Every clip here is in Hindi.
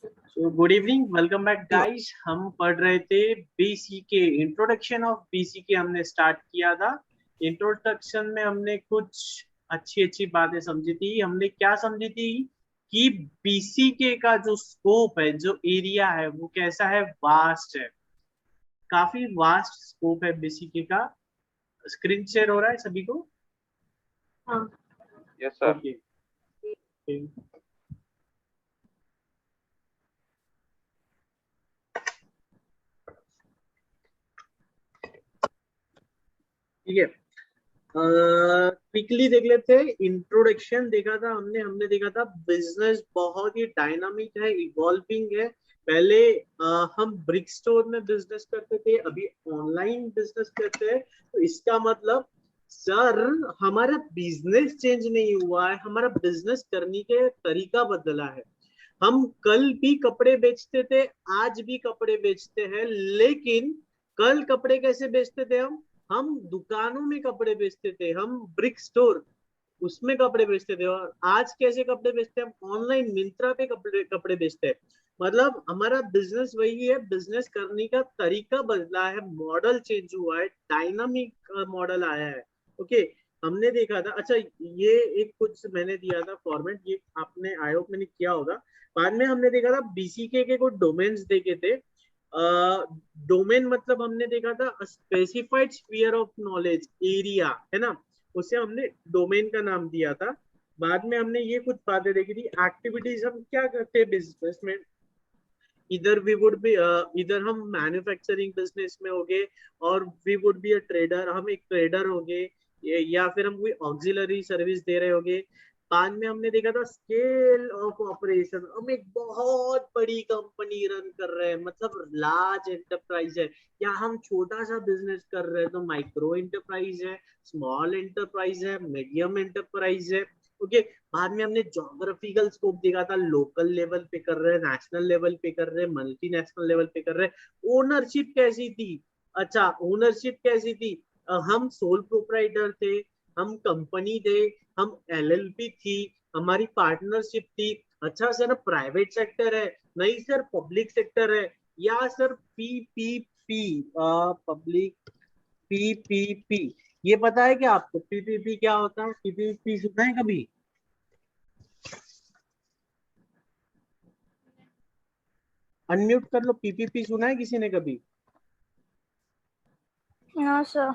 So good evening, welcome back guys। हम पढ़ रहे थे बीसीके, इंट्रोडक्शन ऑफ बीसीके हमने स्टार्ट किया था। इंट्रोडक्शन में हमने कुछ अच्छी अच्छी बातें समझी थी। हमने क्या समझी थी कि बीसीके का जो स्कोप है, जो एरिया है, वो कैसा है, वास्ट है। काफी वास्ट स्कोप है बीसीके का। स्क्रीन शेयर हो रहा है सभी को? हाँ। Yes sir. ओके। ठीक है, क्विकली देख लेते हैं। इंट्रोडक्शन देखा था हमने देखा था बिजनेस बहुत ही डायनामिक है, इवॉल्विंग है। पहले हम ब्रिक स्टोर में बिजनेस करते थे, अभी ऑनलाइन बिजनेस करते हैं। तो इसका मतलब सर हमारा बिजनेस चेंज नहीं हुआ है, हमारा बिजनेस करने के तरीका बदला है। हम कल भी कपड़े बेचते थे, आज भी कपड़े बेचते हैं, लेकिन कल कपड़े कैसे बेचते थे? हम दुकानों में कपड़े बेचते थे, हम ब्रिक स्टोर उसमें कपड़े बेचते थे। और आज कैसे कपड़े बेचते हैं? हम ऑनलाइन मिंत्रा पे कपड़े कपड़े बेचते हैं। मतलब हमारा बिजनेस वही है, बिजनेस करने का तरीका बदला है, मॉडल चेंज हुआ है, डायनामिक मॉडल आया है। ओके, हमने देखा था। अच्छा, ये एक कुछ मैंने दिया था फॉर्मेट, ये आपने आई होप मैंने किया होगा। बाद में हमने देखा था बीसीके के कुछ डोमेन्स देखे थे। डोमेन मतलब हमने देखा था specified sphere of knowledge area, है ना, उसे हमने डोमेन का नाम दिया था। बाद में हमने ये कुछ बातें देखी थी, एक्टिविटीज हम क्या करते हैं बिजनेस में। इधर वी वुड बी इधर हम मैन्युफैक्चरिंग बिजनेस में हो गए, और we would be a trader, हम एक ट्रेडर हो गए, या फिर हम कोई ऑक्सिलरी सर्विस दे रहे होंगे। बाद में हमने देखा था स्केल ऑफ ऑपरेशन, हम एक बहुत बड़ी कंपनी रन कर रहे हैं, मतलब लार्ज एंटरप्राइज है। या हम छोटा सा बिजनेस कर रहे हैं तो माइक्रो एंटरप्राइज है, स्मॉल एंटरप्राइज है, मीडियम एंटरप्राइज है। ओके, बाद में हमने जोग्राफिकल स्कोप देखा था, लोकल लेवल पे कर रहे हैं, नेशनल लेवल पे कर रहे हैं, मल्टीनेशनल लेवल पे कर रहे हैं। ओनरशिप कैसी थी? अच्छा, ओनरशिप कैसी थी? हम सोल प्रोप्राइटर थे, हम कंपनी थे, हम एलएलपी थी, हमारी पार्टनरशिप थी। अच्छा सर, प्राइवेट सेक्टर है? नहीं सर, पब्लिक सेक्टर है। या सर पीपीपी, पब्लिक पीपीपी, ये पता है क्या आपको? पीपीपी क्या होता है? पीपीपी सुना है कभी? अनम्यूट कर लो। पीपीपी सुना है किसी ने कभी? हाँ सर।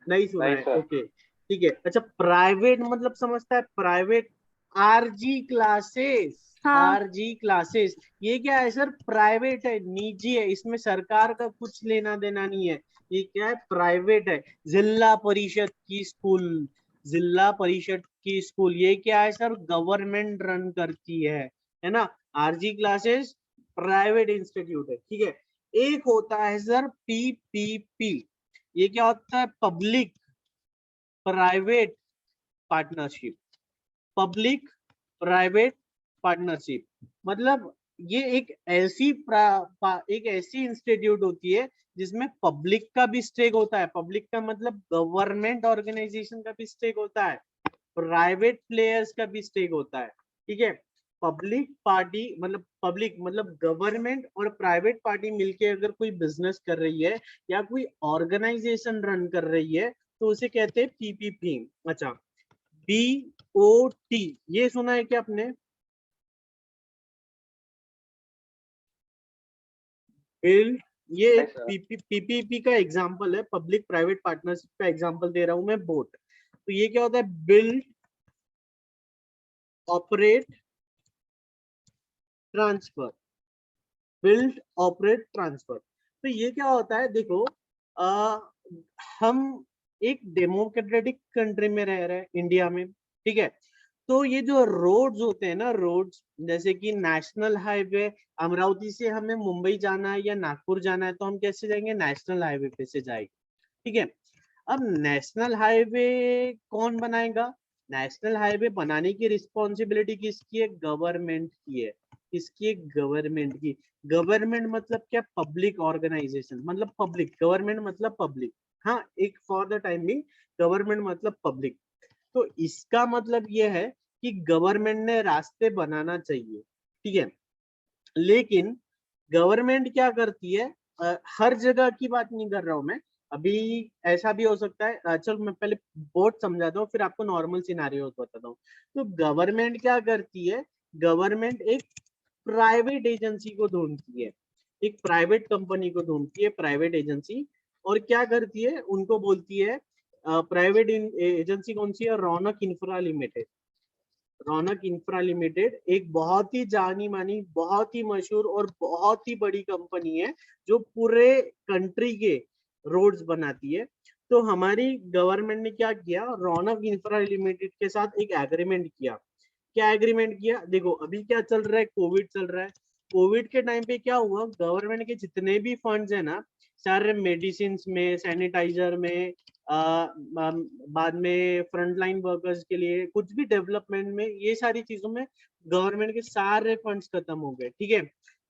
नहीं सुना नहीं है? सर। ओके, ठीक है। अच्छा, प्राइवेट मतलब समझता है? प्राइवेट आरजी क्लासेस, हाँ। आरजी क्लासेस ये क्या है सर? प्राइवेट है, निजी है, इसमें सरकार का कुछ लेना देना नहीं है। ये क्या है? प्राइवेट है। जिला परिषद की स्कूल, जिला परिषद की स्कूल ये क्या है सर? गवर्नमेंट रन करती है ना। आरजी क्लासेस प्राइवेट इंस्टीट्यूट है, ठीक है। एक होता है सर पीपीपी, ये क्या होता है? Public private partnership, public private partnership. मतलब ये एक ऐसी इंस्टीट्यूट होती है जिसमें पब्लिक का भी स्टेक होता है। पब्लिक का मतलब गवर्नमेंट ऑर्गेनाइजेशन का भी स्टेक होता है, प्राइवेट प्लेयर्स का भी स्टेक होता है, ठीक है। पब्लिक पार्टी मतलब पब्लिक मतलब गवर्नमेंट और प्राइवेट पार्टी मिलके अगर कोई बिजनेस कर रही है या कोई ऑर्गेनाइजेशन रन कर रही है तो उसे कहते हैं पीपीपी। अच्छा, बीओटी ये सुना है क्या आपने? बिल्ड, ये नहीं एक सर। पीपीपी का एग्जांपल है, पब्लिक प्राइवेट पार्टनरशिप का एग्जांपल दे रहा हूं मैं, बोट। तो ये क्या होता है? Build operate transfer, build operate transfer. तो ये क्या होता है? देखो, आ, हम एक डेमोक्रेटिक कंट्री में रह रहे हैं, इंडिया में, ठीक है। तो ये जो रोड्स होते हैं ना, रोड्स जैसे कि नेशनल हाईवे, अमरावती से हमें मुंबई जाना है या नागपुर जाना है तो हम कैसे जाएंगे? नेशनल हाईवे पे से जाएंगे, ठीक है। अब नेशनल हाईवे कौन बनाएगा? नेशनल हाईवे बनाने की रिस्पॉन्सिबिलिटी किसकी है? गवर्नमेंट की है। किसकी है? गवर्नमेंट की। गवर्नमेंट मतलब क्या? पब्लिक ऑर्गेनाइजेशन मतलब पब्लिक, गवर्नमेंट मतलब पब्लिक। हाँ, एक for the time being government मतलब पब्लिक। तो इसका मतलब ये है कि गवर्नमेंट ने रास्ते बनाना चाहिए, ठीक है। लेकिन गवर्नमेंट क्या करती है, हर जगह की बात नहीं कर रहा हूं मैं, अभी ऐसा भी हो सकता है, चल मैं पहले बोर्ड समझा दूं फिर आपको नॉर्मल सिनारियो बताता हूँ। तो गवर्नमेंट क्या करती है, गवर्नमेंट एक प्राइवेट एजेंसी को ढूंढती है, एक प्राइवेट कंपनी को ढूंढती है, प्राइवेट एजेंसी, और क्या करती है, उनको बोलती है, प्राइवेट एजेंसी कौन सी है, रौनक इंफ्रा लिमिटेड। रौनक इंफ्रा लिमिटेड एक बहुत ही जानी मानी, बहुत ही मशहूर और बहुत ही बड़ी कंपनी है जो पूरे कंट्री के रोड्स बनाती है। तो हमारी गवर्नमेंट ने क्या किया, रौनक इंफ्रा लिमिटेड के साथ एक एग्रीमेंट किया। क्या एग्रीमेंट किया, देखो अभी क्या चल रहा है, कोविड चल रहा है। कोविड के टाइम पे क्या हुआ, गवर्नमेंट के जितने भी फंड्स है ना, सारे मेडिसिन में, सैनिटाइजर में, बाद में फ्रंटलाइन वर्कर्स के लिए, कुछ भी डेवलपमेंट में, ये सारी चीजों में गवर्नमेंट के सारे फंड्स खत्म हो गए, ठीक है।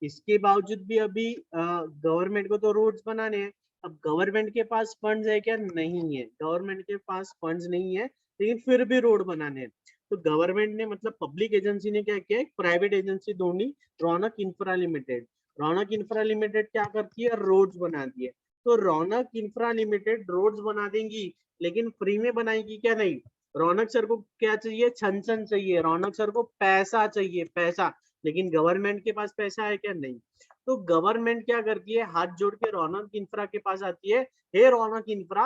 इसके बावजूद भी अभी गवर्नमेंट को तो रोड्स बनाने हैं। अब गवर्नमेंट के पास फंड्स है क्या, नहीं है, गवर्नमेंट के पास फंड्स नहीं है, लेकिन फिर भी रोड बनाने हैं। तो गवर्नमेंट ने, मतलब पब्लिक एजेंसी ने क्या किया, एक प्राइवेट एजेंसी ढूंढी, रौनक इंफ्रा लिमिटेड। रौनक इंफ्रा लिमिटेड क्या करती है, रोड्स बनाती है। तो रौनक इंफ्रा लिमिटेड रोड्स बना देंगी, लेकिन फ्री में बनाएगी क्या, नहीं। रौनक सर को क्या चाहिए, छन छन चाहिए, रौनक सर को पैसा चाहिए, पैसा। लेकिन गवर्नमेंट के पास पैसा है क्या, नहीं। तो गवर्नमेंट क्या करती है, हाथ जोड़ के रौनक इंफ्रा के पास आती है, हे रौनक इंफ्रा,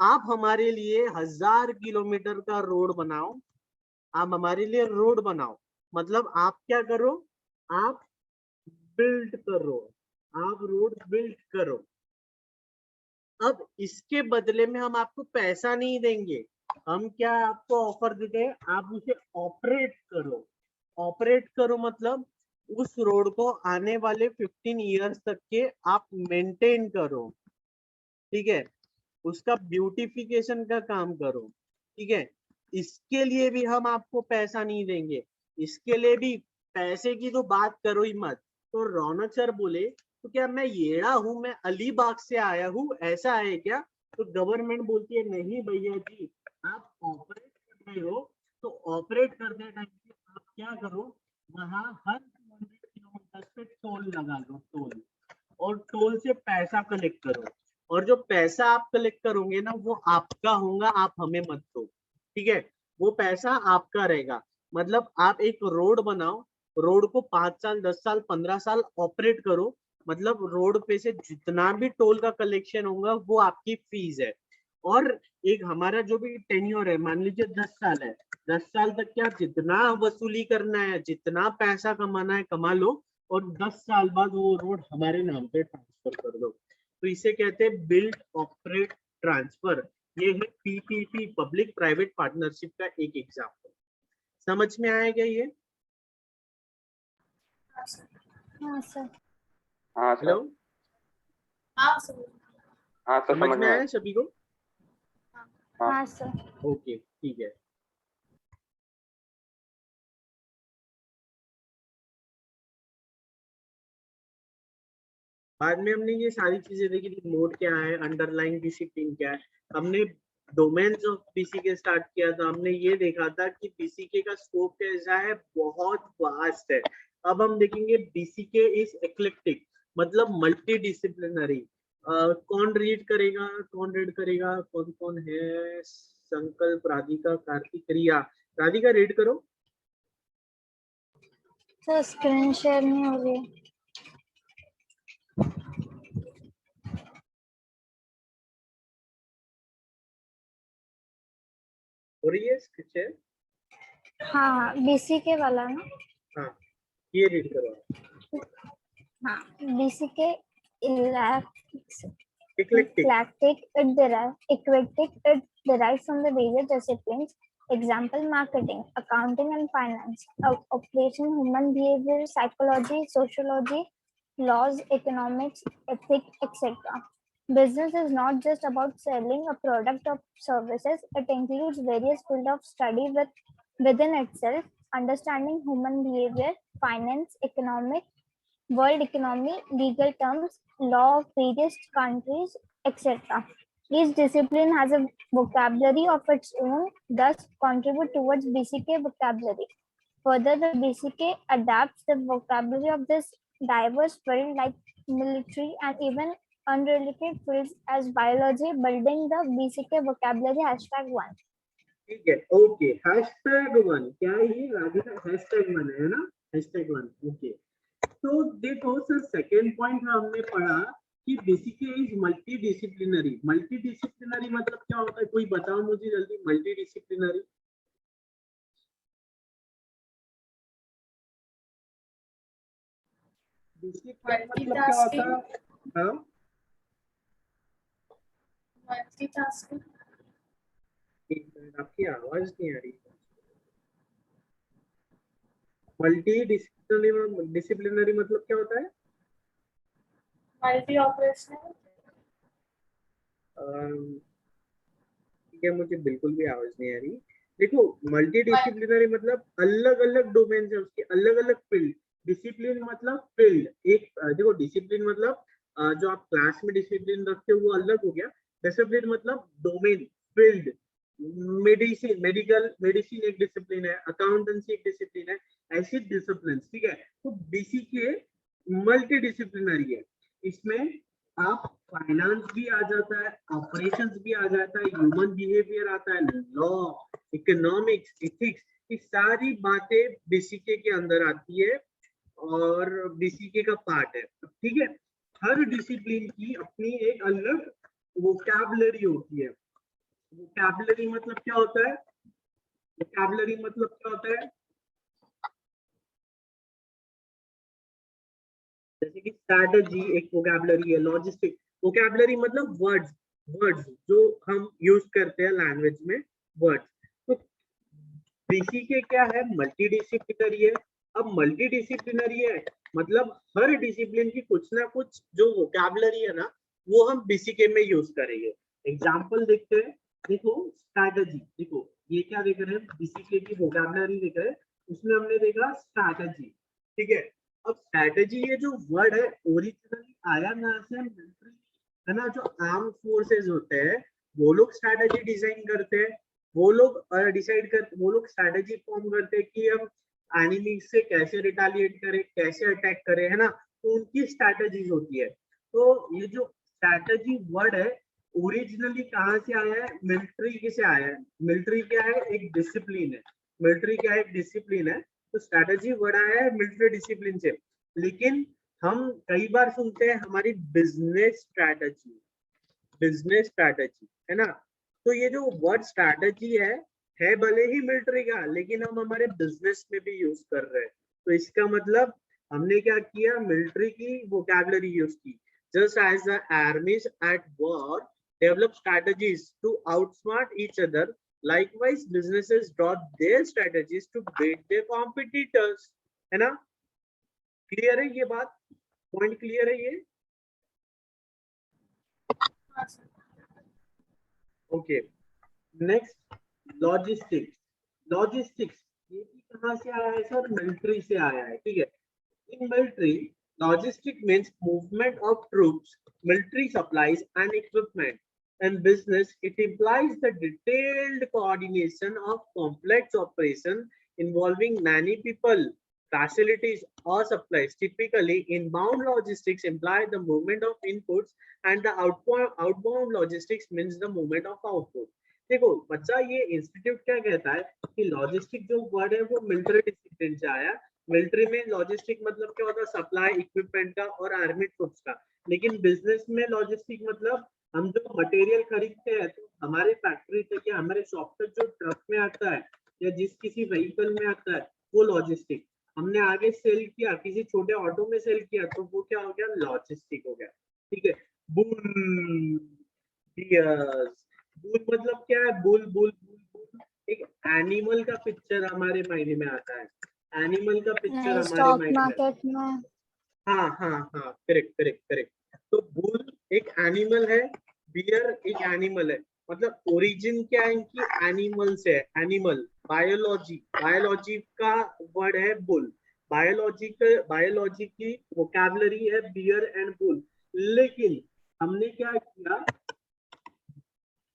आप हमारे लिए 1000 किलोमीटर का रोड बनाओ, आप हमारे लिए रोड बनाओ। मतलब आप क्या करो, आप बिल्ड करो, आप रोड बिल्ड करो। अब इसके बदले में हम आपको पैसा नहीं देंगे, हम क्या आपको ऑफर देते हैं, आप उसे ऑपरेट करो। ऑपरेट करो मतलब उस रोड को आने वाले 15 इयर्स तक के आप मेंटेन करो, ठीक है, उसका ब्यूटिफिकेशन का काम करो, ठीक है। इसके लिए भी हम आपको पैसा नहीं देंगे, इसके लिए भी पैसे की तो बात करो ही मत। तो रौनक सर बोले, तो क्या मैं येड़ा हूं, मैं अलीबाग से आया हूं, ऐसा है क्या। तो गवर्नमेंट बोलती है, नहीं भैया जी, आप ऑपरेट कर रहे हो, तो ऑपरेट करते टाइम पे आप क्या करो, वहां हर 200 किलोमीटर पे टोल लगा दो, टोल, और टोल से पैसा कलेक्ट करो। और जो पैसा आप कलेक्ट करोगे ना, वो आपका होगा, आप हमें मत दो, ठीक है। वो पैसा आपका रहेगा। मतलब आप एक रोड बनाओ, रोड को 5 साल, 10 साल, 15 साल ऑपरेट करो, मतलब रोड पे से जितना भी टोल का कलेक्शन होगा वो आपकी फीस है। और एक हमारा जो भी टेन्योर है, मान लीजिए 10 साल है, 10 साल तक क्या जितना वसूली करना है, जितना पैसा कमाना है कमा लो, और 10 साल बाद वो रोड हमारे नाम पे ट्रांसफर कर दो। तो इसे कहते हैं बिल्ड ऑपरेट ट्रांसफर। ये है पीपीपी, पब्लिक प्राइवेट पार्टनरशिप का एक एग्जाम्पल। समझ में आएगा ये। हाँ सर। हाँ हेलो, सर। हाँ सर, समझ समझ में में आया आया। सभी को। हाँ सर। ओके, ठीक है। बाद में हमने ये सारी चीजें देखी थी, मोड क्या है, अंडरलाइन डिसिप्लिन क्या है। हमने डोमेन्स ऑफ पीसीके स्टार्ट किया था, हमने ये देखा था कि पीसीके का स्कोप कैसा है, बहुत वास्ट है। अब हम देखेंगे बीसीके इज एक्लेक्टिक, मतलब मल्टी डिसिप्लिनरी। कौन रीड करेगा, कौन रीड करेगा, कौन कौन है, संकल्प, राधिका, कार्तिक, रिया। राधिका रीड करो। सर स्क्रीन शेयर नहीं हो रही। हो रही है स्क्रीन। हाँ बीसीके वाला ना। हाँ, ये रीड करो। हाँ BCK eclectic. eclectic, it derives from the various disciplines. Example: marketing, accounting and finance, operation, human behavior, psychology, sociology, laws, economics, ethics, etc. Business is not just about selling a product or services. It includes various fields of study within itself, understanding human behavior, finance, economic, world economy, legal terms, law of various countries, etc. Each discipline has a vocabulary of its own, thus contribute towards BCK vocabulary. Further, the BCK adapts the vocabulary of this diverse fields like military and even unrelated fields as biology, building the BCK vocabulary #1. ठीक है, ओके, #1 क्या है ये राधिका? #1 है ना, #1 ओके। तो देखो सर, सेकेंड पॉइंट हमने पढ़ा कि basically is multi disciplinary. Multi disciplinary मतलब क्या होता है, कोई बताओ मुझे जल्दी। मल्टी डिसिप्लिनरी मतलब क्या होता है? हाँ, मल्टीटास्किंग। एक मिनट, आपकी आवाज नहीं आ रही। मल्टी डिसिप्लिनरी मतलब क्या होता है? Multi operational. ठीक है, मुझे बिल्कुल भी आवाज नहीं आ रही। देखो, मल्टी डिसिप्लिनरी मतलब अलग अलग डोमेन है उसके, अलग अलग फील्ड। डिसिप्लिन मतलब फील्ड। एक देखो, डिसिप्लिन मतलब जो आप क्लास में डिसिप्लिन रखते हो वो अलग हो गया। डिसिप्लिन मतलब डोमेन, फील्ड। मेडिसिन, मेडिसिन एक डिसिप्लिन है, अकाउंटेंसी एक डिसिप्लिन है, ऐसी डिसिप्लिन। ठीक है, तो बीसीके मल्टी डिसिप्लिनरी है। इसमें आप फाइनेंस भी आ जाता है, ऑपरेशंस भी आ जाता है, ह्यूमन बिहेवियर आता है, लॉ, इकोनॉमिक्स, एथिक्स, ये सारी बातें बीसीके के अंदर आती है और बीसीके का पार्ट है। ठीक है, हर डिसिप्लिन की अपनी एक अलग वोकैबुलरी होती है। वोकैबुलरी मतलब क्या होता है? वोकैबुलरी मतलब क्या होता है? जैसे कि स्ट्रैटेजी एक वोकैबुलरी है, लॉजिस्टिक। वोकैबुलरी मतलब वर्ड्स, वर्ड्स जो हम यूज करते हैं लैंग्वेज में, वर्ड्स। तो बीसीके क्या है? मल्टी डिसिप्लिनरी है। अब मल्टी डिसिप्लिनरी है मतलब हर डिसिप्लिन की कुछ ना कुछ जो वोकैबुलरी है ना, वो हम बीसीके में यूज करेंगे। एग्जांपल देखते हैं। देखो, स्ट्रैटेजी, देखो ये क्या देख रहे हैं, बीसीके की वोकैबुलरी देख रहे हैं, उसमें हमने देखा स्ट्रैटेजी। ठीक है, अब स्ट्रैटेजी ये जो वर्ड है ओरिजिनली आया ना से मिलिट्री, है ना, जो आर्म फोर्सेस होते हैं वो लोग स्ट्रैटेजी डिजाइन करते हैं। वो लोग डिसाइड कर, वो लोग स्ट्रैटेजी फॉर्म करते हैं कि हम एनिमी से कैसे रिटालिएट करें, कैसे अटैक करें, है ना। तो उनकी स्ट्रैटेजीज होती है। तो ये जो स्ट्रैटेजी वर्ड है ओरिजिनली कहाँ से आया है? मिलिट्री से आया है। मिलिट्री क्या है? एक डिसिप्लिन है। मिलिट्री क्या है? एक डिसिप्लिन है। तो स्ट्रैटेजी वर्ड आया है मिलिट्री डिसिप्लिन से। लेकिन हम कई बार सुनते हैं हमारी बिजनेस स्ट्रैटेजी, बिजनेस स्ट्रैटेजी, है ना। तो ये जो वर्ड स्ट्रैटेजी है भले ही मिलिट्री का, लेकिन हम हमारे बिजनेस में भी यूज कर रहे हैं। तो इसका मतलब हमने क्या किया? मिलिट्री की वोकैबुलरी यूज की। Just as the armies at war develop strategies to outsmart each other, likewise businesses draw their strategies to beat their competitors, है ना। क्लियर है ये बात? पॉइंट क्लियर है ये? Okay, next, logistics. लॉजिस्टिक्स ये भी कहाँ से आया है सर? मिलिट्री से आया है। ठीक है, in military, logistic means movement of troops, military supplies and equipment. In business, it implies the detailed coordination of complex operation involving many people, facilities or supplies. Typically, inbound logistics imply the movement of inputs and the outbound logistics means the movement of output. देखो बच्चा, ये इंस्टीट्यूट क्या कहता है कि लॉजिस्टिक जो वर्ड है वो मिलिट्री डिसिप्लिन से आया। मिलिट्री में लॉजिस्टिक मतलब क्या होता है? सप्लाई इक्विपमेंट का और आर्मी ट्रूप्स का। लेकिन बिजनेस में लॉजिस्टिक मतलब हम जो मटेरियल खरीदते हैं तो हमारे फैक्ट्री तक या हमारे शॉप तक जो ट्रक में आता है या जिस किसी व्हीकल में आता है वो लॉजिस्टिक। हमने आगे सेल किया, किसी छोटे ऑटो में सेल किया तो वो क्या हो गया? लॉजिस्टिक हो गया। ठीक है, बुल, बुल मतलब क्या है? बुल बुल बुल बुल एक एनिमल का पिक्चर हमारे मायने में आता है। एनिमल का पिक्चर नहीं, हमारे स्टॉक माइंड में। मार्केट में। हाँ हाँ हाँ, करेक्ट करेक्ट करेक्ट। तो बुल एक एनिमल है, बियर एक एनिमल है। मतलब ओरिजिन क्या है इनकी? एनिमल से है। एनिमल, बायोलॉजी, बायोलॉजी का वर्ड है बुल। बायोलॉजी की वोकैबुलरी है बियर एंड बुल। लेकिन हमने क्या किया?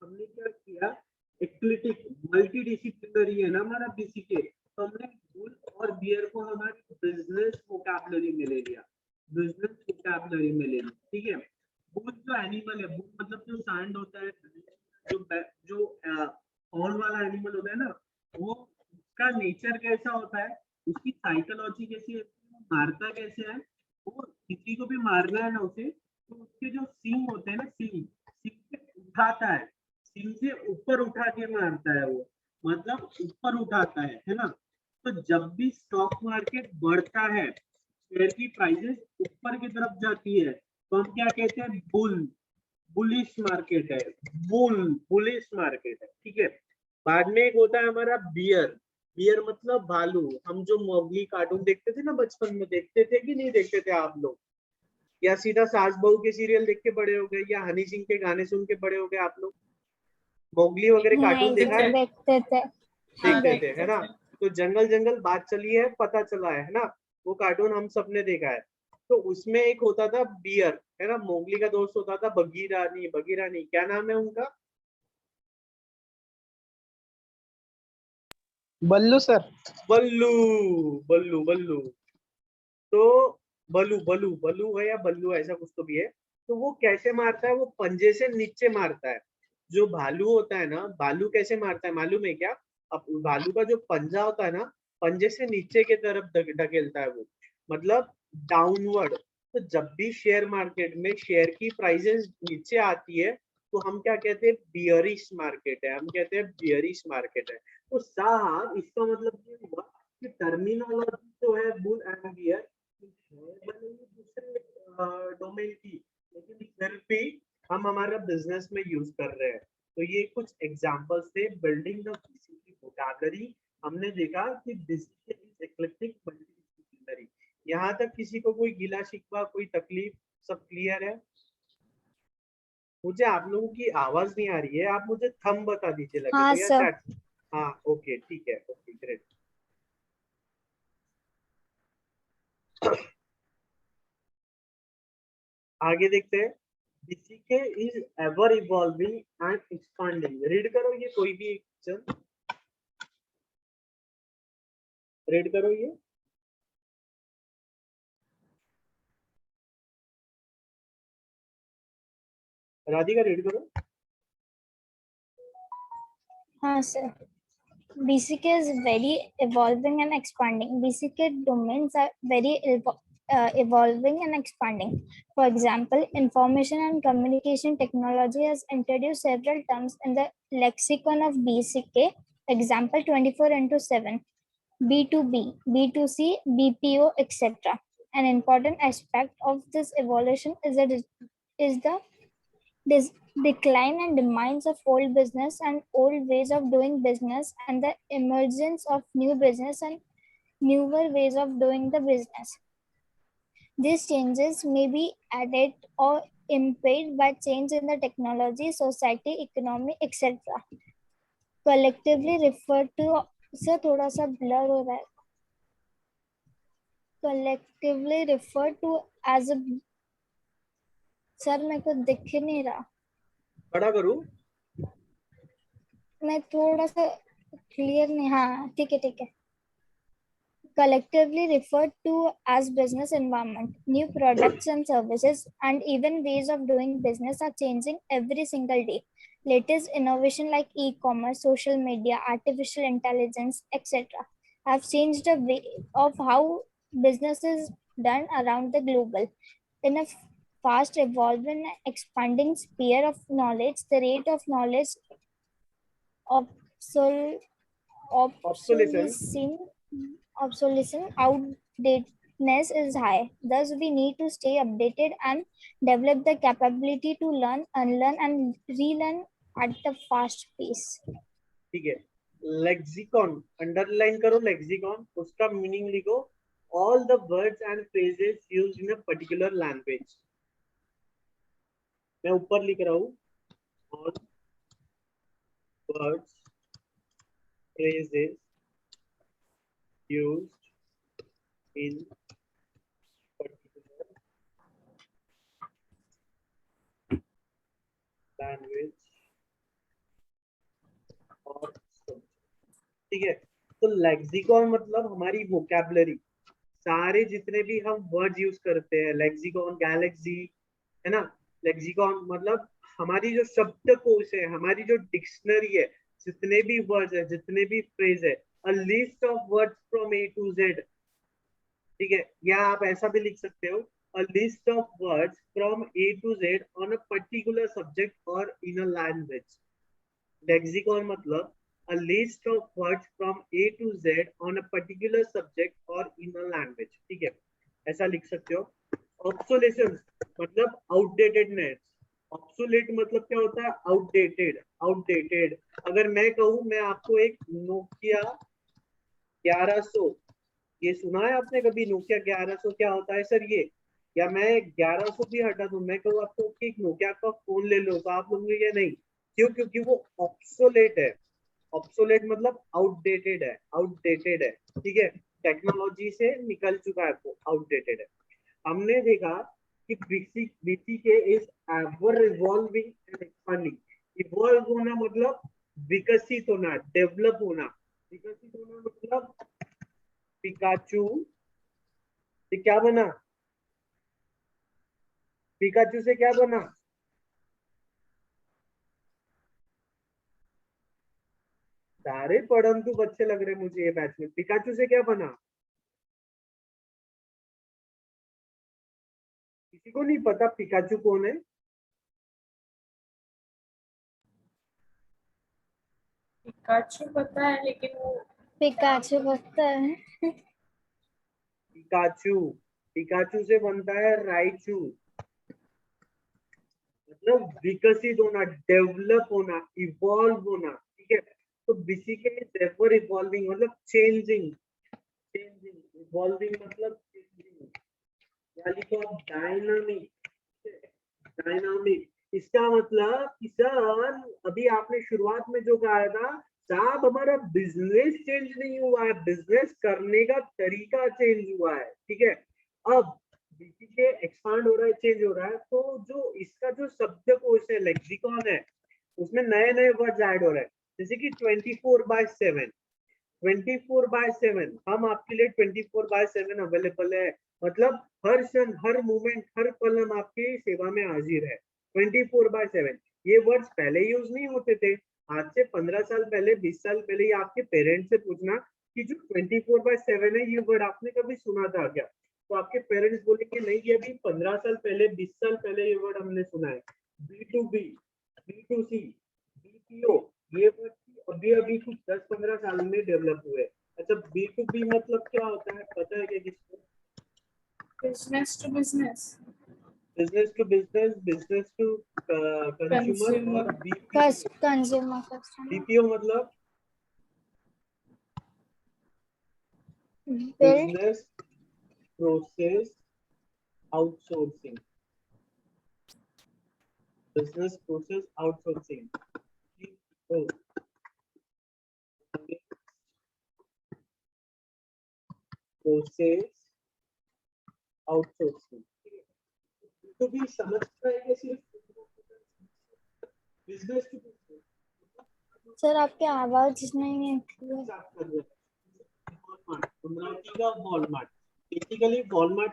हमने क्या किया? एक्लिटिक मल्टी डिसिप्लिनरी है ना हमारा बीसीके, तो हमने बुल और बियर को हमारी बिजनेस वोकैबुलरी में ले लिया। बिजनेस वोकैबुलरी में ले लो, ठीक है। बुल जो एनिमल है, बुल मतलब जो सांड होता है, जो हॉर्न वाला एनिमल होता है ना, वो उसका नेचर कैसा होता है, उसकी साइकोलॉजी कैसी है, मारता कैसे है, वो किसी को भी मारना है ना उसे, तो उसके जो सींग होते हैं ना, सींग सींग से उठाता है, सींग से ऊपर उठा के मारता है वो, मतलब ऊपर उठाता है ना। तो जब भी स्टॉक मार्केट बढ़ता है, शेयर की प्राइसेस ऊपर की तरफ जाती है, तो हम क्या कहते हैं, बुलिश मार्केट है, बुलिश मार्केट है, ठीक है। बाद में एक होता है हमारा बियर। बियर मतलब भालू। हम जो मोगली कार्टून देखते थे ना बचपन में, देखते थे कि नहीं देखते थे आप लोग, या सीधा सास बहू के सीरियल देख के बड़े हो गए, या हनी सिंह के गाने सुन के बड़े हो गए आप लोग? मोगली वगैरह कार्टून नहीं देखा सर, है? देखते थे। हाँ, देखते थे, है देखते ना। थे। तो जंगल जंगल बात चली है, पता चला है ना, वो कार्टून हम सबने देखा है। तो उसमें एक होता था बियर, है ना, मोगली का दोस्त होता था बगीरानी, बगीरानी क्या नाम है उनका? बल्लू सर। बल्लू, बल्लू बल्लू। तो बलू बलू बलू है या बल्लू, ऐसा कुछ तो भी है। तो वो कैसे मारता है, वो पंजे से नीचे मारता है। जो भालू होता है ना, भालू कैसे मारता है मालूम है क्या? अब भालू का जो पंजा होता है ना, पंजे से नीचे की तरफ ढकेलता है वो, मतलब डाउनवर्ड। तो जब भी शेयर मार्केट में शेयर की प्राइसेस नीचे आती है, तो हम क्या कहते हैं, बियरिश मार्केट है, हम कहते हैं बियरिश मार्केट है। तो साहब इसका मतलब ये हुआ कि टर्मिनोलॉजी जो है बुल एंड बियर भले ही दूसरे डोमेन की, लेकिन फिर भी हम हमारा बिजनेस में यूज कर रहे हैं। तो ये कुछ एग्जांपल्स थे बिल्डिंग द बीसीसी वोकैबुलरी। हमने देखा कि बीसीसी इज एक्लेक्टिक मल्टीडिसिप्लिनरी। यहाँ तक किसी को कोई गिला शिकवा, कोई तकलीफ, सब क्लियर है? मुझे आप लोगों की आवाज नहीं आ रही है, आप मुझे थंब बता दीजिए लगे हाँ तो, या सर। चैट। हाँ ओके, ठीक है, ओके ग्रेट। आगे देखते हैं। BCK is ever evolving and expanding. Read करो ये कोई भी एक चल, रीड करो ये। राधिका रीड करो। हाँ sir. BCK is very evolving and expanding. BCK domains are very evolving and expanding. For example, information and communication technology has introduced several terms in the lexicon of BCK. Example 24/7, B2B, B2C, BPO, etc. An important aspect of this evolution is the decline and demise of old business and old ways of doing business, and the emergence of new business and newer ways of doing the business. These changes may be added or impaired by change in the technology, society, economy, etc. Collectively referred to, sir थोड़ा सा blur हो रहा है. Collectively referred to as a, sir मेरे को दिख ही नहीं रहा. बड़ा करूं? मैं थोड़ा सा क्लियर नहीं. हाँ ठीक है, ठीक है. Collectively referred to as business environment. New products and services and even ways of doing business are changing every single day. Latest innovation like e-commerce, social media, artificial intelligence, etc. have changed the way of how business is done around the global. In a fast evolving expanding sphere of knowledge, the rate of knowledge obsol- obsolescence. obsolescence, outdatedness is high. Thus, we need to stay updated and develop the capability to learn, unlearn, and relearn at a fast pace. ठीक है। लेक्सिकॉन अंडरलाइन करो, लेक्सिकॉन उसका मीनिंग लिखो, all the words and phrases used in a particular language. मैं ऊपर लिख रहा हूँ, all words phrases used in particular language और subject। ठीक है। तो लेक्सिकॉन मतलब हमारी वोकैबुलरी, सारे जितने भी हम वर्ड यूज करते हैं, लेक्सिकॉन, गैलेक्सी, है ना, लेक्सिकॉन मतलब हमारी जो शब्दकोश है, हमारी जो डिक्शनरी है, जितने भी वर्ड्स है, जितने भी फ्रेज है, a list of words from A to Z, ठीक है, या आप ऐसा भी लिख सकते हो, a list of words from A to Z on a particular subject और इन अ लैंग्वेज। लेक्सिकॉन मतलब a list of words from A to Z on a particular subject or in a language, ठीक है, ऐसा लिख सकते हो। ऑब्सोलेशन मतलब आउटडेटेडनेस, ऑब्सोलेट मतलब क्या होता है, आउटडेटेड, आउटडेटेड। अगर मैं कहूँ, मैं आपको एक नोकिया 1100, ये सुना है आपने कभी, नोकिया 1100 क्या होता है सर ये, या मैं 1100 भी हटा दूं, मैं कहूँ आपको कि एक नोकिया का फोन ले लो, तो आप लोग ये नहीं, क्यों, क्योंकि वो ऑब्सोलेट है। ऑब्सोलेट मतलब आउटडेटेड है, आउटडेटेड है, ठीक है, टेक्नोलॉजी से निकल चुका है, वो आउटडेटेड है। हमने देखा कि BCK is ever evolving and expanding. Evolve होना मतलब विकसित होना, डेवलप होना, विकसित होना मतलब पिकाचू से क्या बना, पिकाचू से क्या बना, सारे पढ़ंतु बच्चे लग रहे मुझे ये बैच में, पिकाचू से क्या बना, किसी को नहीं पता पिकाचू कौन है? पिकाचू पता है लेकिन वो पिकाचू पता है। पिकाचू, पिकाचू से बनता है राइचू, मतलब विकसित होना, डेवलप होना, इवॉल्व होना, ठीक है। तो बीसीके इज एवर इवॉल्विंग मतलब चेंजिंग, चेंजिंग, इवॉल्विंग मतलब चेंजिंग, या लिखो आप डायनामिक, डायनामिक। इसका मतलब कि सर अभी आपने शुरुआत में जो कहा था, साहब हमारा बिजनेस चेंज नहीं हुआ है, बिजनेस करने का तरीका चेंज हुआ है, ठीक है। अब बीसीके एक्सपांड हो रहा है, चेंज हो रहा है, तो जो इसका जो शब्दकोश है, लेक्सिकॉन है, उसमें नए नए वर्ड्स ऐड हो रहे हैं, जैसे कि 24/7, 24/7 हम आपके लिए 24/7 अवेलेबल है, मतलब हर क्षण, हर मोमेंट, हर पल हम आपकी सेवा में हाजिर है, 24/7। ये वर्ड्स पहले यूज नहीं होते थे, आज से 15 साल पहले, 20 साल पहले, ये आपके पेरेंट्स से पूछना कि जो 24/7 है, ये वर्ड आपने कभी सुना था क्या, तो आपके पेरेंट्स बोलेंगे नहीं, ये अभी 15 साल पहले, 20 साल पहले ये वर्ड हमने सुना है। B2B, B2C, BPO, ये वर्ड अभी अभी कुछ 10-15 साल में डेवलप हुए। अच्छा, B2B मतलब क्या होता है, पता है क्या किसको? Business to business, business to business, business to consumer, और कंज्यूमर कस्टमर, बीपीओ मतलब build business process outsourcing, business process outsourcing, process outsourcing. तो भी समझता है कि सिर्फ बिजनेस टू बिजनेस, सर आपकी आवाज नहीं है clear। अमरावती का वॉलमार्ट, बेसिकली वॉलमार्ट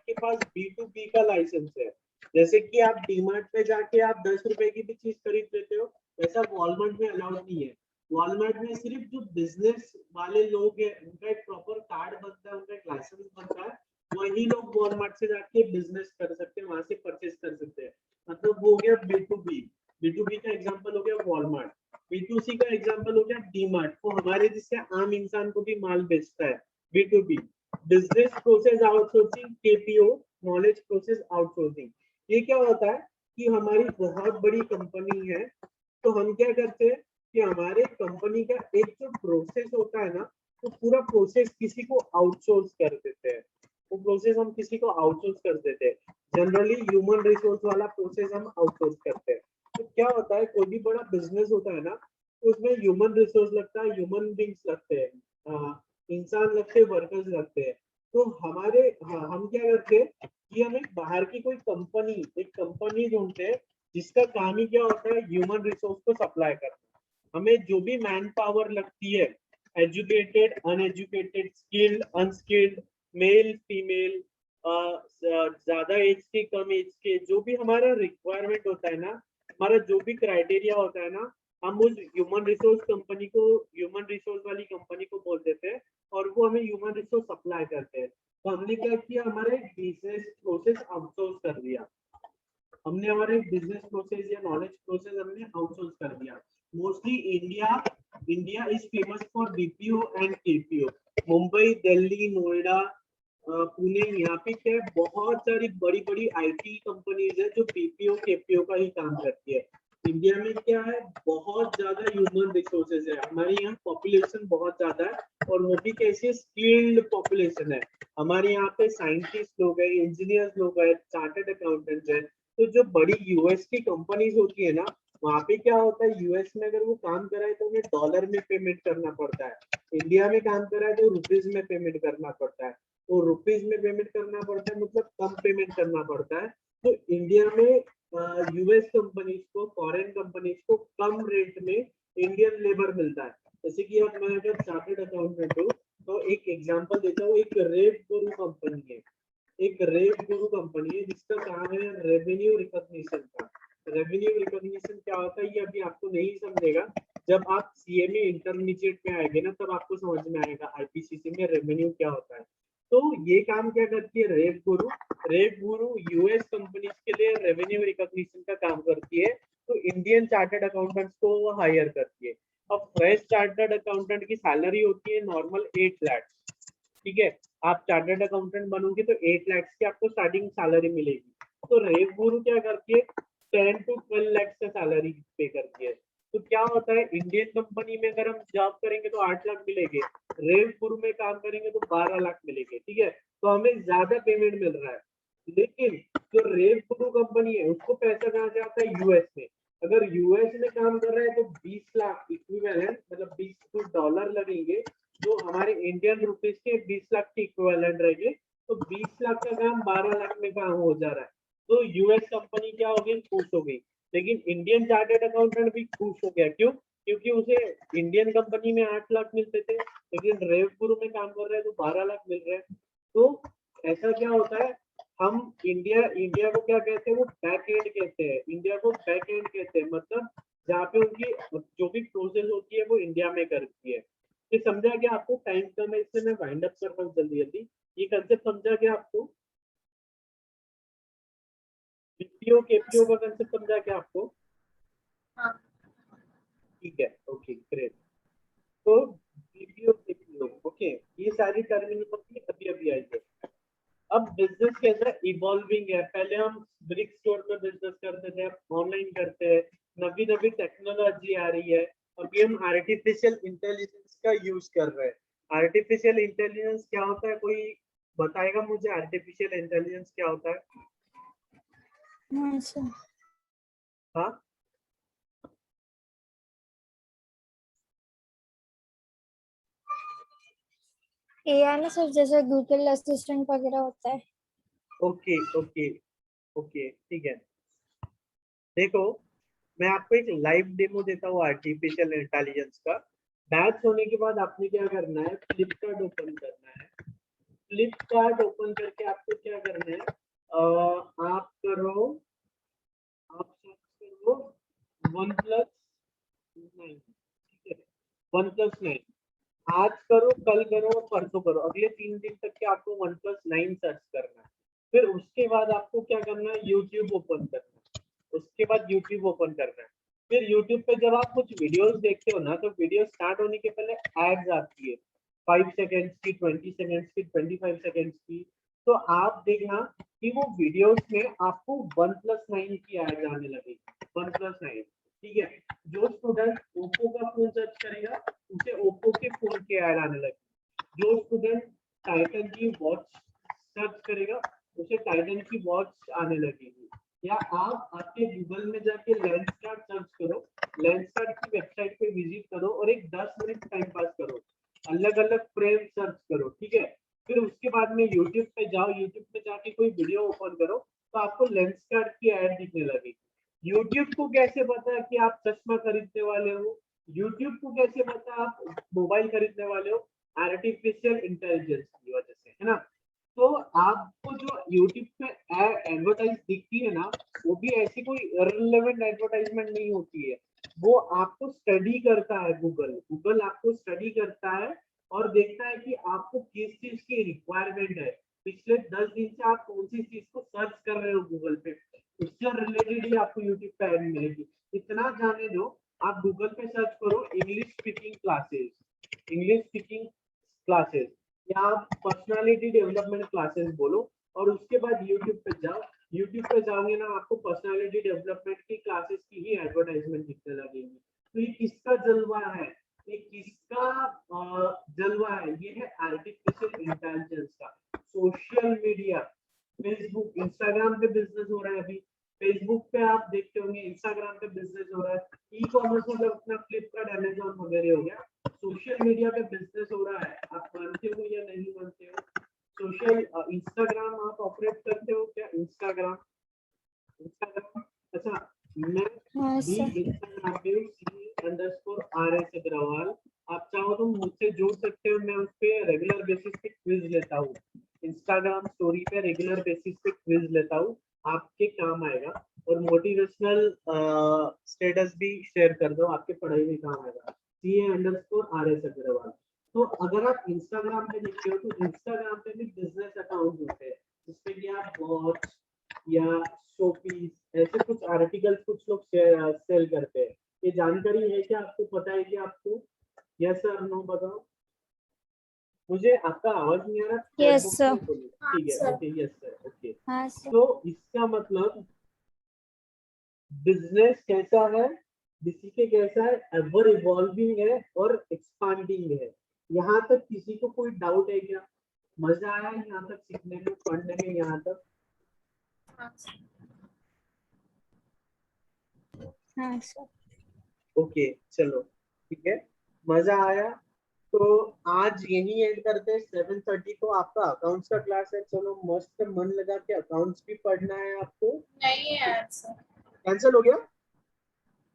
के पास B2B का लाइसेंस है। जैसे कि आप डीमार्ट पे जाके आप 10 रुपए की भी चीज खरीद लेते हो, वैसा वॉलमार्ट में अलाउड नहीं है। वॉलमार्ट में सिर्फ जो बिजनेस वाले लोग हैं, उनका एक प्रॉपर कार्ड बनता है, उनका एक लाइसेंस बनता है, वही लोग वॉलमार्ट से जाके बिजनेस कर सकते हैं, वहां से परचेज कर सकते हैं। मतलब वो हो गया B2B, B2B का एग्जांपल हो गया वॉलमार्ट। B2C का एग्जांपल हो गया डीमार्ट, वो हमारे जिससे आम इंसान को भी माल बेचता है। B2B, business process outsourcing, KPO, knowledge process outsourcing. ये क्या होता है कि हमारी बहुत बड़ी कंपनी है, तो हम क्या करते हैं कि हमारे कंपनी का एक जो प्रोसेस होता है ना, तो पूरा प्रोसेस किसी को आउटसोर्स कर देते हैं, वो प्रोसेस हम किसी को आउटसोर्स कर देते हैं। जनरली ह्यूमन रिसोर्स वाला प्रोसेस हम आउटसोर्स करते हैं। तो क्या होता है, कोई भी बड़ा बिजनेस होता है ना, तो उसमें ह्यूमन रिसोर्स लगता है, ह्यूमन बींग्स लगते हैं, इंसान लगते हैं, वर्कर्स लगते हैं। तो हमारे, हाँ, हम क्या करते हैं कि हम एक बाहर की कोई कंपनी, एक कंपनी ढूंढते हैं जिसका काम ही क्या होता है, ह्यूमन रिसोर्स को सप्लाई करना। हमें जो भी मैन पावर लगती है, educated, uneducated, skilled, unskilled, male female, ज्यादा एज के कम एज के, जो भी हमारा रिक्वायरमेंट होता है ना, हमारा जो भी क्राइटेरिया होता है ना, हम उस ह्यूमन रिसोर्स कंपनी को, ह्यूमन रिसोर्स वाली कंपनी को बोल देते हैं और वो हमें ह्यूमन रिसोर्स सप्लाई करते हैं। तो हमने क्या किया, हमारे बिजनेस प्रोसेस आउटसोर्स कर दिया, हमने हमारे बिजनेस प्रोसेस या नॉलेज प्रोसेस हमने आउटसोर्स कर दिया। Mostly India India is famous for BPO and KPO. Mumbai, Delhi, Noida, Pune, यहाँ पे क्या है, बहुत सारी बड़ी बड़ी आईटी कंपनीज है जो बीपीओ केपीओ का ही काम करती है। इंडिया में क्या है, बहुत ज्यादा ह्यूमन रिसोर्सेज है, हमारे यहाँ पॉपुलेशन बहुत ज्यादा है और वो भी कैसे स्किल्ड पॉपुलेशन है। हमारे यहाँ पे साइंटिस्ट लोग हैं, इंजीनियर्स लोग हैं, चार्टर्ड अकाउंटेंट्स हैं। तो जो बड़ी यूएस की कंपनीज होती है ना, वहाँ पे क्या होता है, यूएस में अगर वो काम कर रहा है तो उन्हें डॉलर में पेमेंट करना पड़ता है, इंडिया में काम कर रहा है तो रुपीज में पेमेंट करना पड़ता है। तो रुपीज में पेमेंट करना पड़ता है मतलब कम पेमेंट करना पड़ता है। तो इंडिया में यूएस कंपनीज को, फॉरेन कंपनीज को कम रेट में इंडियन लेबर मिलता है। जैसे कि अब मैं अगर चार्टर्ड अकाउंटेंट हूँ तो एक एग्जांपल देता हूँ, एक रेव गुरु कंपनी है, एक रेव गुरु कंपनी है जिसका काम है रेवेन्यू रिकॉग्निशन का। रेवेन्यू रिकॉग्निशन क्या होता है ये अभी आपको नहीं समझेगा, जब आप सीएमए इंटरमीडिएट में आएंगे ना तब आपको समझ में आएगा आईपीसीसी में रेवेन्यू क्या होता है। तो ये काम क्या करती है रेव गुरु, रेव गुरु यूएस कंपनीज के लिए रेवेन्यू रिकॉग्निशन का काम करती है। तो इंडियन चार्टर्ड अकाउंटेंट्स को वो हायर करती है। अब फ्रेश चार्टर्ड अकाउंटेंट की सैलरी होती है नॉर्मल 8 लाख, ठीक है। आप चार्टर्ड अकाउंटेंट बनोगे तो 8 लाख की आपको स्टार्टिंग सैलरी मिलेगी। तो रेव गुरु क्या करती है, 10 to 12 लाख का सैलरी पे करती है। तो क्या होता है, इंडियन कंपनी में अगर हम जॉब करेंगे तो 8 लाख मिलेंगे, रेव गुरु में काम करेंगे तो 12 लाख मिलेंगे, ठीक है। तो हमें ज्यादा पेमेंट मिल रहा है। लेकिन जो रेव गुरु कंपनी है उसको पैसा कहाँ से आता है, यूएस में। अगर यूएस में काम कर रहा है तो 20 लाख इक्विवेलेंट, मतलब 20 डॉलर लगेंगे, जो हमारे इंडियन रुपीज के 20 लाख के इक्विवेलेंट रहेंगे। तो 20 लाख का काम 12 लाख में काम हो जा रहा है। तो यूएस कंपनी क्या हो गई, खुश हो गई। लेकिन इंडियन चार्टर्ड अकाउंटेंट भी खुश हो गया, क्यों, क्योंकि उसे इंडियन कंपनी में 8 लाख मिलते थे, लेकिन रेव गुरु में काम कर रहे हैं तो 12 लाख मिल रहे हैं। तो ऐसा क्या होता है, हम इंडिया इंडिया को क्या कहते हैं, वो बैक एंड कहते हैं, इंडिया को बैक एंड कहते हैं, मतलब जहाँ पे उनकी जो भी प्रोसेस होती है वो इंडिया में करती है। ये समझा गया आपको, टाइम कम है इससे मैं वाइंड अप कर रहा हूँ जल्दी जल्दी। ये कंसेप्ट समझा गया आपको, बीपीओ केपीओ का कंसेप्ट समझा गया आपको, हाँ। ठीक है, ओके ग्रेट। तो बीपीओ केपीओ, ओके, ये सारी टर्मिनोलॉजी अभी अभी आई है। अब बिजनेस कैसा इवॉल्विंग है, पहले हम ब्रिक स्टोर में बिजनेस करते थे, अब ऑनलाइन करते हैं, नवी नवी टेक्नोलॉजी आ रही है, अभी हम आर्टिफिशियल इंटेलिजेंस का यूज कर रहे हैं। आर्टिफिशियल इंटेलिजेंस क्या होता है, कोई बताएगा मुझे आर्टिफिशियल इंटेलिजेंस क्या होता है? अच्छा, हाँ, एआई में सर जैसे गूगल असिस्टेंट वगैरह होता है। ओके ओके ओके, ठीक है। देखो, मैं आपको एक लाइव डेमो देता हूँ आर्टिफिशियल इंटेलिजेंस का। बैच होने के बाद आपने क्या करना है, फ्लिपकार्ट ओपन करना है। फ्लिपकार्ट ओपन करके आपको क्या करना है, आप करो, आप सर्च करो वन प्लस 9, ठीक है, वन प्लस 9। आज करो, कल करो, परसों करो, अगले 3 दिन तक के आपको वन प्लस 9 सर्च करना है। फिर उसके बाद आपको क्या करना है, यूट्यूब ओपन करना है। उसके बाद यूट्यूब ओपन करना है। फिर यूट्यूब पे जब आप कुछ वीडियोस देखते हो ना, तो वीडियो स्टार्ट होने के पहले एड्स आती है, 5 सेकेंड्स की, 20 सेकेंड्स की, 25 सेकेंड्स की। तो आप देखना कि वो वीडियोस में आपको वन प्लस 9 की एड आने लगेगी, वन प्लस 9, ठीक है। जो स्टूडेंट ओप्पो का फोन सर्च करेगा उसे ओप्पो के फोन की ऐड आने लगी। जो स्टूडेंट टाइटन की वॉच सर्च करेगा उसे टाइटन की वॉच आने लगेगी। या आप आपके गूगल में जाके लेंसकार्ट सर्च करो, लेंसकार्ट की वेबसाइट पे विजिट करो और एक 10 मिनट टाइम पास करो, अलग अलग फ्रेम सर्च करो, ठीक है। फिर उसके बाद में यूट्यूब पे जाओ, यूट्यूब पे जाके कोई वीडियो ओपन करो तो आपको लेंसकार्ट की ऐड दिखने लगेगी। यूट्यूब को कैसे पता है कि आप चश्मा खरीदने वाले हो, यूट्यूब को कैसे पता आप मोबाइल खरीदने वाले हो, आर्टिफिशियल इंटेलिजेंस की वजह से, है ना। तो आपको जो YouTube पे एडवर्टाइज दिखती है ना, वो भी ऐसी कोई इररिलेवेंट एडवर्टाइजमेंट नहीं होती है। वो आपको स्टडी करता है, गूगल आपको स्टडी करता है और देखता है कि आपको किस चीज की रिक्वायरमेंट है। पिछले 10 दिन से आप कौन सी चीज को सर्च कर रहे हो गूगल पे, उससे रिलेटेड ही आपको यूट्यूब पे ऐड मिलेगी। इतना जाने दो, आप गूगल पे सर्च करो इंग्लिश स्पीकिंग क्लासेस या आप पर्सनालिटी डेवलपमेंट क्लासेस बोलो, और उसके बाद यूट्यूब पे जाओ। यूट्यूब पे जाओगे ना, आपको पर्सनालिटी डेवलपमेंट की क्लासेस की ही एडवर्टाइजमेंट दिखने लगेगी। तो ये किसका जलवा है, ये किसका जलवा है? ये है आर्टिफिशियल इंटेलिजेंस का। सोशल मीडिया, फेसबुक, इंस्टाग्राम पे बिजनेस हो रहा है अभी। फेसबुक पे आप देखते होंगे, इंस्टाग्राम पे बिजनेस हो रहा है। ई कॉमर्स मतलब अपना फ्लिपकार्ट, अमेजोन वगैरह हो गया। सोशल मीडिया पे बिजनेस हो रहा है, आप मानते हो या नहीं मानते हो? सोशल इंस्टाग्राम आप ऑपरेट करते हो क्या? इंस्टाग्राम अच्छा, मैं हाँ भी सर। इंस्टाग्राम पे _RS अग्रवाल। आप चाहो तो मुझसे जुड़ सकते हो, मैं उस पर रेगुलर बेसिस पे क्विज लेता हूँ। इंस्टाग्राम स्टोरी पे रेगुलर बेसिस पे क्विज लेता हूँ, आपके काम आएगा। और मोटिवेशनल स्टेटस भी शेयर कर दो, आपके पढ़ाई में काम आएगा। CA_RS अग्रवाल। तो अगर आप इंस्टाग्राम पे देखते हो, तो इंस्टाग्राम पे भी बिजनेस अकाउंट होते हैं, जिसपे कि आप वॉच या शोपीस ऐसे कुछ आर्टिकल्स कुछ लोग सेल करते हैं। ये जानकारी है क्या आपको? पता है क्या आपको? यस सर, नो, बताओ मुझे। आपका आवाज नहीं आ रहा, चैट यस बॉक्स सर। में बोलो। ठीक है, sir. Okay, yes sir, okay. हाँ सर। तो इसका मतलब बिजनेस कैसा है, किसी के कैसा है, एवर इवॉल्विंग है और एक्सपांडिंग है। यहाँ तक किसी को कोई डाउट है क्या? मजा आया यहाँ तक सीखने में, पढ़ने में? यहाँ तक हाँ सर। हाँ सर। ओके, चलो ठीक है, मजा आया। तो आज यही एंड करते हैं। 7:30 को आपका अकाउंट्स का क्लास है। चलो मस्त मन लगा के अकाउंट्स भी पढ़ना है आपको। नहीं है यार सर। कैंसिल हो गया?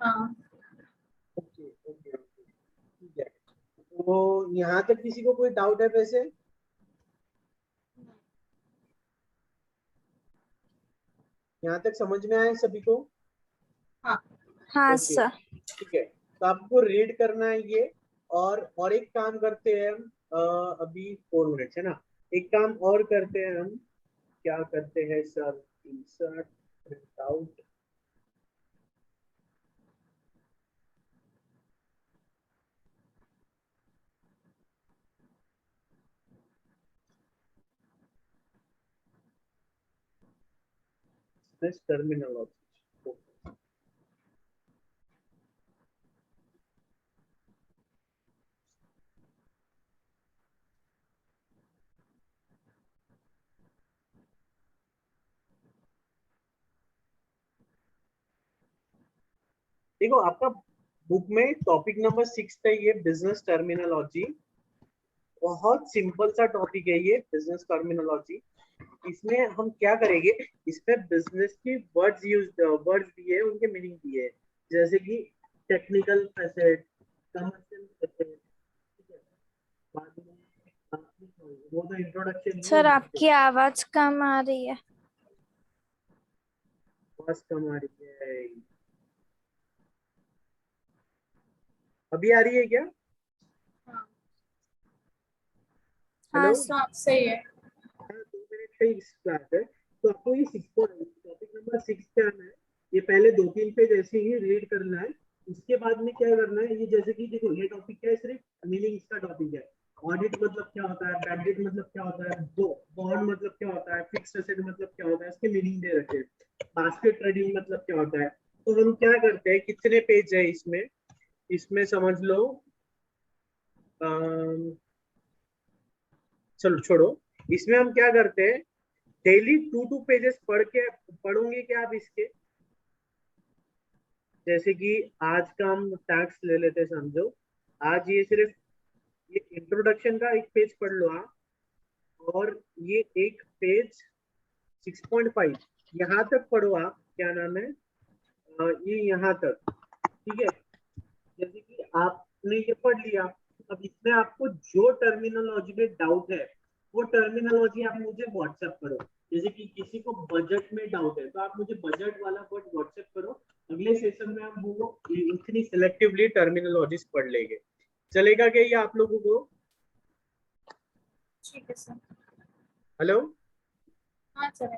हाँ। ओके ओके ओके, ठीक है। तो यहाँ तक किसी को कोई डाउट है वैसे? यहाँ तक समझ में आए सभी को? हाँ। हाँ ओके, सर। ठीक है। तो आपको रीड करना है ये। और एक काम करते हैं हम, अभी 4 मिनट है ना, एक काम और करते हैं हम। क्या करते हैं sir? Insert, print out, terminology. देखो, आपका बुक में टॉपिक नंबर 6 है ये, बिजनेस टर्मिनोलॉजी। बहुत सिंपल सा टॉपिक है ये, बिजनेस टर्मिनोलॉजी। इसमें हम क्या करेंगे, इसमें बिजनेस की वर्ड्स दिए हैं, उनके मीनिंग दिए हैं। जैसे कि टेक्निकल एसेट, कमर्शियल एसेट, ठीक है। बाद में वो तो इंट्रोडक्शन ही सर है। आपकी आवाज कम आ रही है। बस हमारी है। अभी आ रही है क्या? हाँ। हेलो? हाँ सर। हाँ सही है। हाँ, 2 मिनट का ही क्लास है। तो आपको ये टॉपिक नंबर 6 क्या है, ये पहले 2-3 पेज ऐसे ही रीड करना है। उसके बाद में क्या करना है, ये जैसे कि देखो, ये टॉपिक क्या है, सिर्फ मीनिंग्स का टॉपिक है। ऑडिट मतलब क्या होता है, बैड डेट मतलब क्या होता है, बॉन्ड मतलब क्या होता है, फिक्स्ड एसेट मतलब क्या होता है, इसके मीनिंग दे रखे हैं। बास्केट ट्रेडिंग मतलब क्या होता है। तो हम क्या करते हैं, कितने पेज है इसमें? इसमें समझ लो, चलो छोड़ो। इसमें हम क्या करते हैं, डेली 2-2 पेजेस पढ़ोगे क्या आप इसके? जैसे कि आज का हम टैक्स ले लेते हैं, समझो। आज ये सिर्फ ये इंट्रोडक्शन का एक पेज पढ़ लो आप, और ये एक पेज 6.5 यहाँ तक पढ़ो आप। क्या नाम है, ये यहाँ तक, ठीक है। जैसे कि आपने ये पढ़ लिया, अब इसमें आपको जो टर्मिनोलॉजी में डाउट है, वो टर्मिनोलॉजी आप मुझे व्हाट्सएप करो। जैसे कि किसी को बजट में डाउट है तो आप मुझे बजट वाला वर्ड व्हाट्सएप करो, अगले सेशन में हम वो इतनी सिलेक्टिवली टर्मिनोलॉजीज पढ़ लेंगे। चलेगा क्या ये आप लोगों को? ठीक है सर। हेलो, हाँ चलेगा।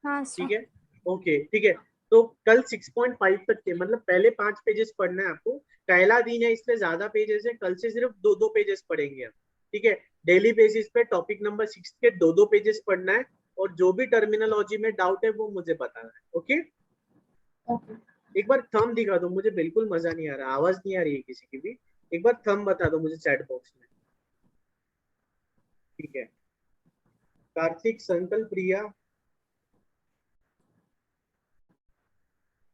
हाँ ठीक सर। है, ओके ठीक है। तो कल 6.5 तक के मतलब पहले 5 पेजेस पढ़ना है आपको। पहला दिन है इसलिए ज्यादा पेजेस है, कल से सिर्फ 2-2 पेजेस पढ़ेंगे हम, ठीक है। डेली बेसिस पे टॉपिक नंबर 6 के 2-2 पेजेस पढ़ना है, और जो भी टर्मिनोलॉजी में डाउट है वो मुझे बताना है, ओके। ओके। एक बार थंब दिखा दो, मुझे बिल्कुल मजा नहीं आ रहा, आवाज नहीं आ रही है किसी की भी। एक बार थंब बता दो मुझे चैट बॉक्स में, ठीक है। कार्तिक, संकल्प, प्रिया,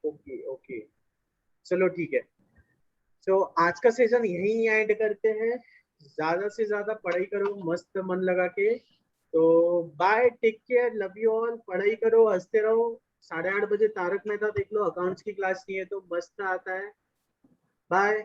ओके ओके, चलो ठीक है। तो आज का सेशन यहीं एंड करते हैं। ज्यादा से ज्यादा पढ़ाई करो मस्त मन लगा के। तो bye, take care, love you all. पढ़ाई करो, हंसते रहो। 8:30 बजे तारक मेहता देख लो, अकाउंट्स की क्लास नहीं है तो मस्त आता है। बाय।